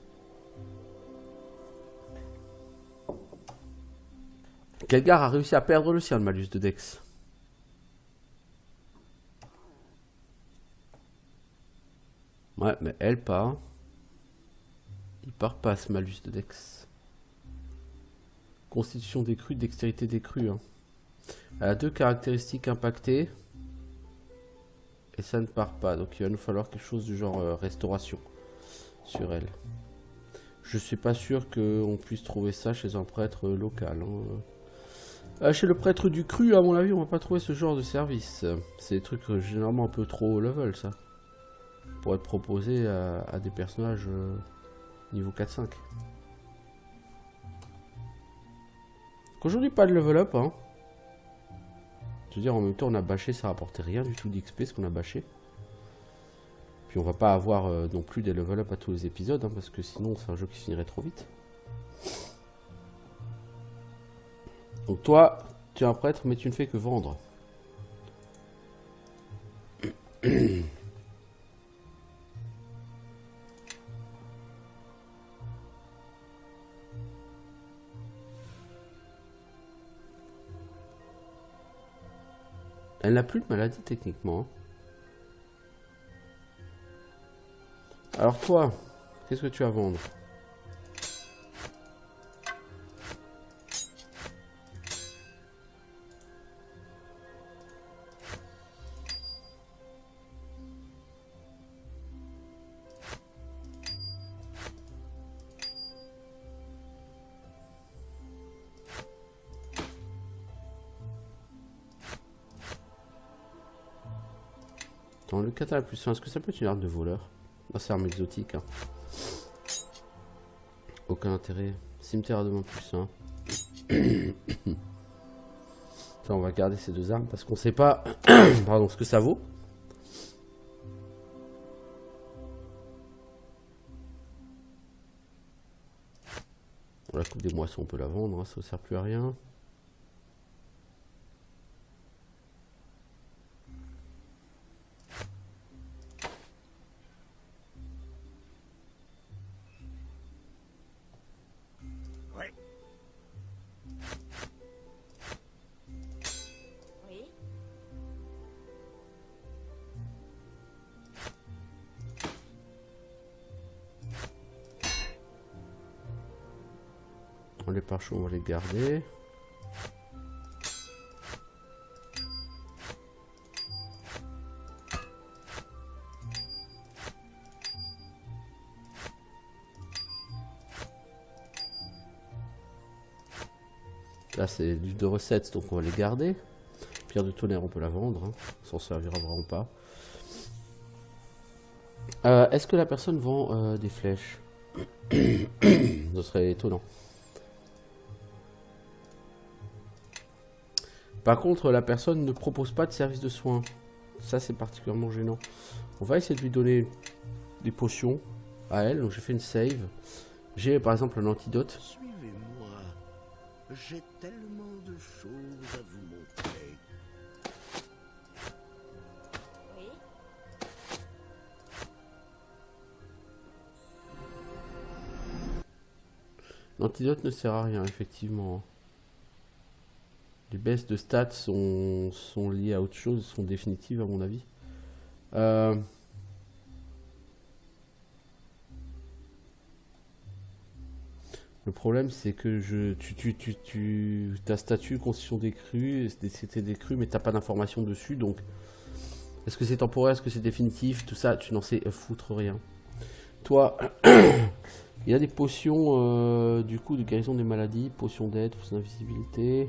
Kelgar a réussi à perdre le sien, le malus de dex. Ouais, mais elle pas. Il part pas ce malus de dex. Constitution des crues, dextérité des crues. Hein. Elle a deux caractéristiques impactées. Et ça ne part pas. Donc il va nous falloir quelque chose du genre restauration sur elle. Je suis pas sûr qu'on puisse trouver ça chez un prêtre local. Hein. Chez le prêtre du cru, à mon avis, on va pas trouver ce genre de service. C'est des trucs généralement un peu trop level, ça. Pour être proposé à des personnages niveau 4-5. Aujourd'hui, pas de level up, hein. Je veux dire, en même temps, on a bâché, ça rapportait rien du tout d'XP, ce qu'on a bâché. Puis on va pas avoir non plus des level up à tous les épisodes, hein, parce que sinon, c'est un jeu qui finirait trop vite. Donc toi, tu es un prêtre, mais tu ne fais que vendre. Elle n'a plus de maladie techniquement. Hein. Alors toi, qu'est-ce que tu as à vendre? Dans le katana plus 1, est-ce que ça peut être une arme de voleur? Ah, c'est arme exotique. Hein. Aucun intérêt. Cimetière à 2 plus 1. Ça, on va garder ces deux armes parce qu'on sait pas pardon, ce que ça vaut. La coupe des moissons, on peut la vendre, hein, ça ne sert plus à rien. Oui. Les parchemins, on va les garder. Là, c'est du de recettes, donc on va les garder. Pierre de tonnerre, on peut la vendre. Hein. On s'en servira vraiment pas. Est-ce que la personne vend des flèches? Ce serait étonnant. Par contre, la personne ne propose pas de service de soins. Ça, c'est particulièrement gênant. On va essayer de lui donner des potions à elle. Donc, j'ai fait une save. J'ai par exemple un antidote. Suivez-moi. J'ai tellement de choses à vous montrer. Oui. L'antidote ne sert à rien, effectivement. Les baisses de stats sont liées à autre chose, sont définitives à mon avis. Le problème, c'est que ta statut constitution des crues, c'était des crues, mais t'as pas d'informations dessus, donc est-ce que c'est temporaire, est-ce que c'est définitif, tout ça, tu n'en sais foutre rien. Toi, il y a des potions du coup de guérison des maladies, potions d'aide, potions d'invisibilité.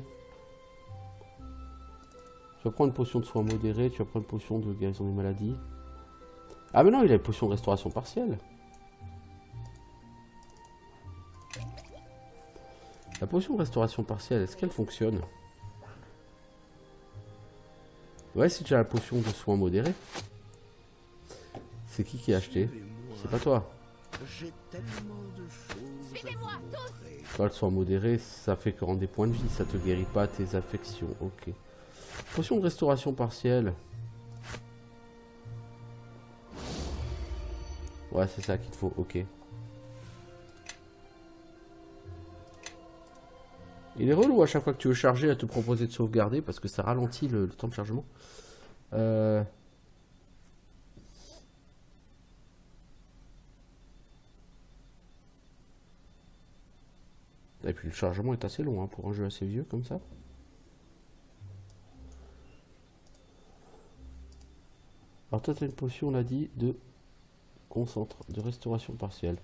Tu vas prendre une potion de soins modérés, tu vas prendre une potion de guérison des maladies. Ah mais non, il a une potion de restauration partielle. La potion de restauration partielle, est-ce qu'elle fonctionne? Ouais, c'est déjà la potion de soins modérés. C'est qui a acheté? C'est pas toi. J'ai tellement de choses à Suivez-moi, vous tous. montrer. Quand elles sont modérées, ça fait que rendre des points de vie, ça te guérit pas tes affections. Ok. Potion de restauration partielle. Ouais, c'est ça qu'il te faut, ok. Il est relou à chaque fois que tu veux charger à te proposer de sauvegarder parce que ça ralentit le temps de chargement. Et puis le chargement est assez long hein, pour un jeu assez vieux comme ça. Alors toi t'as une potion, on a dit, de concentre, de restauration partielle.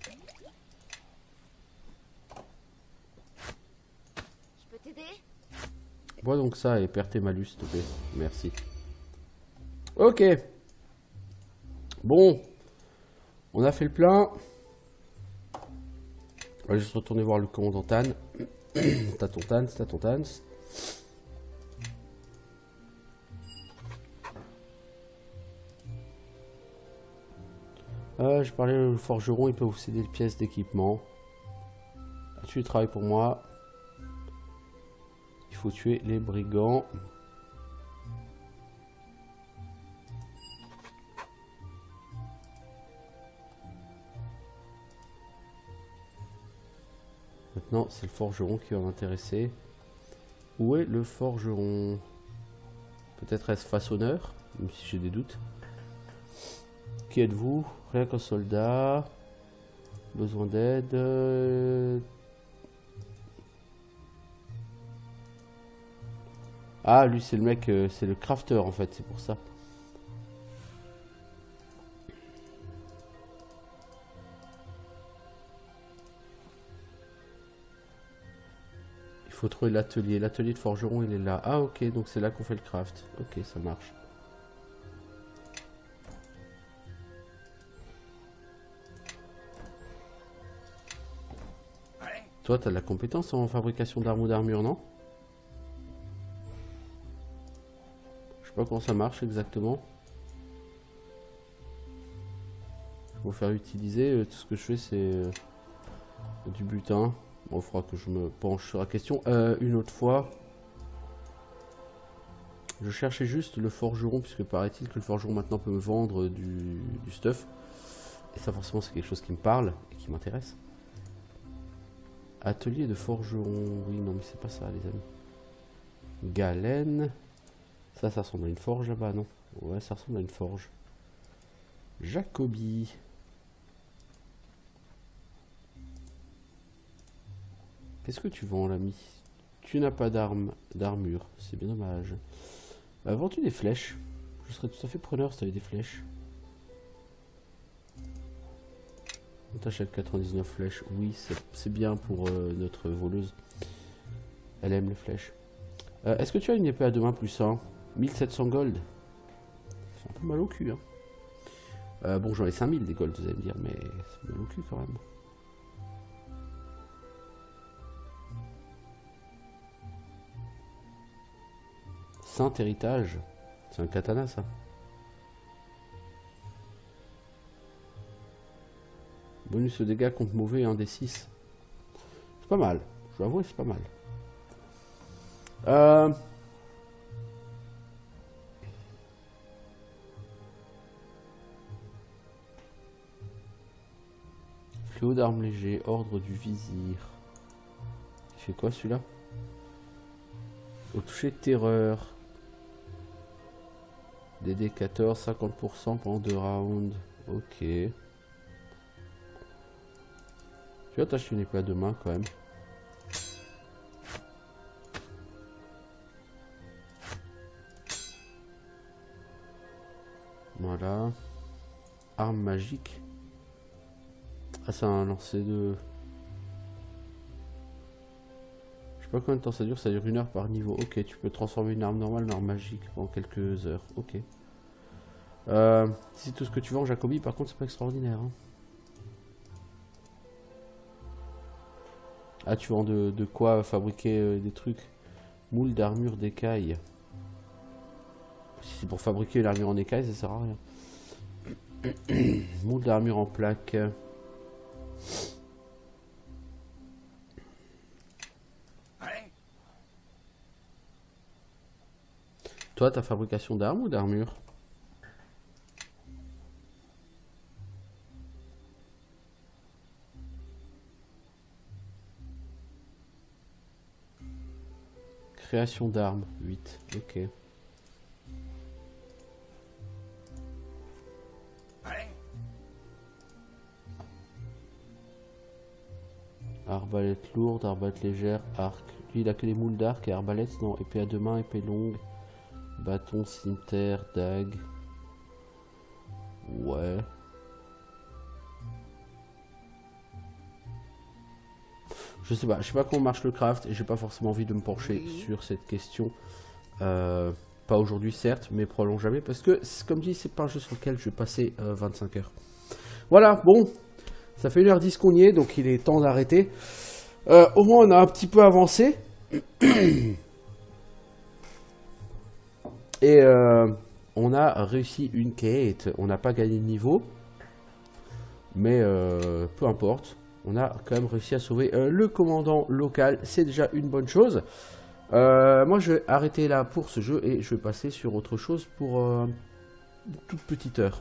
Je peux t'aider? Bois donc ça et perds tes malus, s'il te plaît. Merci. Ok. Bon. On a fait le plein. On va juste retourner voir le commandant Tan. T'as ton Tan, t'as ton Tan. Je parlais au forgeron, il peut vous céder des pièces d'équipement. Tu travailles pour moi. Il faut tuer les brigands. Maintenant, c'est le forgeron qui va m'intéresser. Où est le forgeron? Peut-être est-ce façonneur, même si j'ai des doutes. Qui êtes-vous? Rien qu'un soldat. Besoin d'aide. Ah, lui, c'est le mec, c'est le crafter en fait, c'est pour ça. Il faut trouver l'atelier. L'atelier de forgeron, il est là. Ah, ok, donc c'est là qu'on fait le craft. Ok, ça marche. Toi, t'as de la compétence en fabrication d'armes ou d'armure, non? Je sais pas comment ça marche exactement. Je vais vous faire utiliser. Tout ce que je fais, c'est du butin. Bon, il faudra que je me penche sur la question une autre fois. Je cherchais juste le forgeron, puisque paraît-il que le forgeron maintenant peut me vendre du stuff. Et ça, forcément, c'est quelque chose qui me parle et qui m'intéresse. Atelier de forgeron. Oui, non, mais c'est pas ça, les amis. Galène. Ça ressemble à une forge là-bas, non? Ouais, ça ressemble à une forge. Jacobi. Qu'est-ce que tu vends, l'ami? Tu n'as pas d'armure. C'est bien dommage. Vends-tu des flèches? Je serais tout à fait preneur si tu avais des flèches. On t'achète 99 flèches. Oui, c'est bien pour notre voleuse. Elle aime les flèches. Est-ce que tu as une épée à 2 mains plus 1? 1700 gold. C'est un peu mal au cul. Hein. Bon, j'en ai 5000 des gold, vous allez me dire, mais c'est mal au cul quand même. Saint héritage. C'est un katana, ça. Bonus de dégâts contre mauvais 1 des 6. C'est pas mal. Je dois avouer, c'est pas mal. Fléau d'armes légers, ordre du vizir. Il fait quoi celui-là? Au toucher de terreur. DD 14, 50% pendant 2 rounds. Ok. Tu vas t'acheter une épée à 2 mains quand même. Voilà. Arme magique. Ah, c'est un lancer de... Je sais pas combien de temps ça dure 1 heure par niveau. Ok, tu peux transformer une arme normale en arme magique pendant quelques heures. Ok. Si c'est tout ce que tu vends, Jacobi, par contre, c'est pas extraordinaire. Hein. Ah, tu vends de quoi fabriquer des trucs? Moule d'armure d'écaille. Si c'est pour fabriquer une armure en écaille, ça sert à rien. Moule d'armure en plaque. Toi, ta fabrication d'armes ou d'armure? Création d'armes, 8, ok. Arbalète lourde, arbalète légère, arc. Lui, il a que les moules d'arc et arbalète, non, épée à 2 mains, épée longue, bâton, cimetière, dague. Ouais. Je sais pas comment marche le craft et j'ai pas forcément envie de me pencher sur cette question. Pas aujourd'hui certes, mais probablement jamais parce que comme dit, c'est pas un jeu sur lequel je vais passer 25 heures. Voilà, bon, ça fait 1h10 qu'on y est, donc il est temps d'arrêter. Au moins on a un petit peu avancé. Et on a réussi une quête, on n'a pas gagné de niveau, mais peu importe. On a quand même réussi à sauver le commandant local, c'est déjà une bonne chose. Moi je vais arrêter là pour ce jeu et je vais passer sur autre chose pour une toute petite heure.